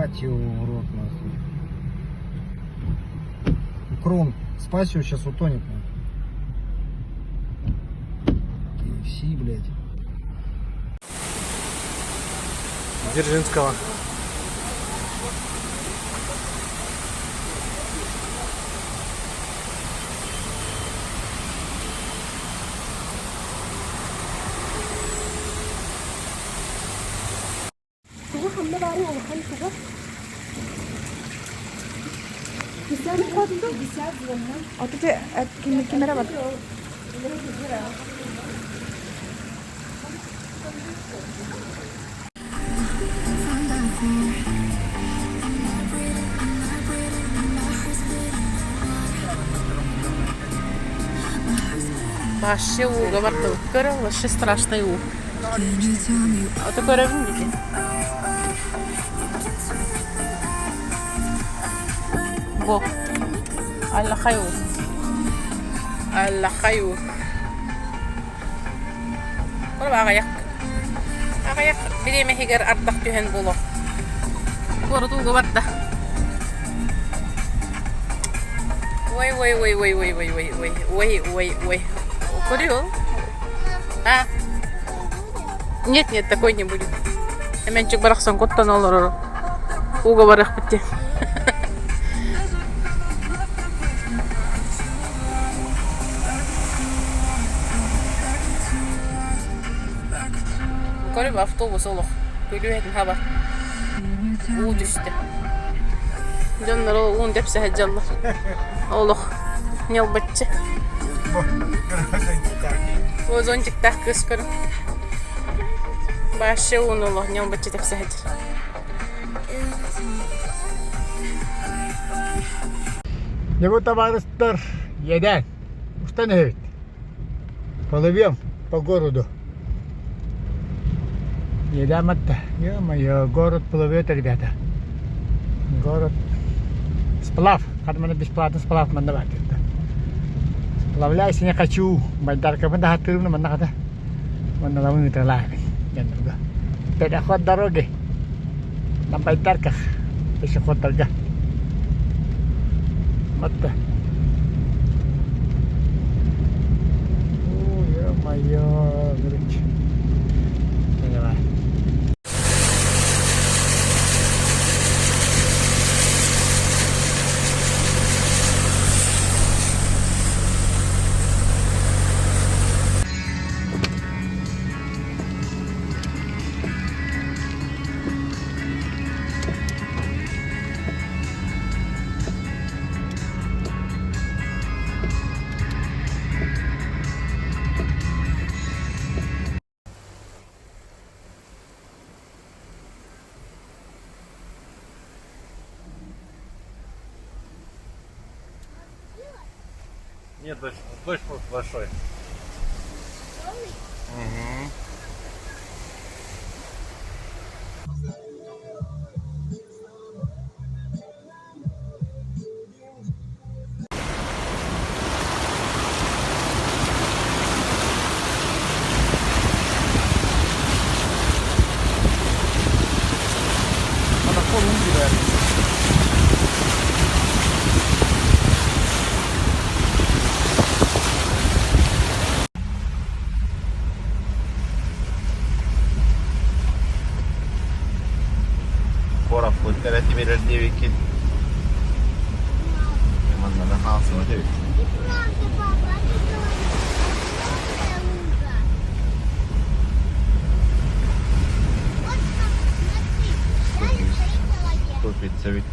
Ебать его в рот нахуй. Крон, спасио сейчас утонет нахуй. KFC, блядь. Дзержинского. 어떻게 카메라 봐. Вообще уговор только, вообще страшный уг. А такой равненький. Во. Алла хаю. Алла хаю. Кора агаяк. Агаяк биреме хигер ардак түйен боло. Кора уговор да. Ой. Курил? А? Нет, такой не будет. Менчик барахсан коттан алыр. Уговор их битти. Көріп автобус олық. Күлуетін хаба. У түсті. Жаннар ол он депсе хаджаллар. Олық. Нел бітчі. О зонтик так кыз көріп. Башы он олық. Нел бітчі депсе хаджаллар. Его товарищ еден. Установить. Плывем по городу. Едем это. Ё-моё, город плывет, ребята. Город. Сплав. Как мне бесплатно сплав мандавать это. Сплавляйся, не хочу. Байдарка мы да трудно мандавать. Мандавать мы тралами. Переход дороги. На байдарках. Пешеход дорога. Вот это. Ё-моё, горячо. Давай. Нет, дождь просто большой. Угу. Надо полумки. Koraf koittelet viedä divikin. Manna na haasua hyvin. Тут ведь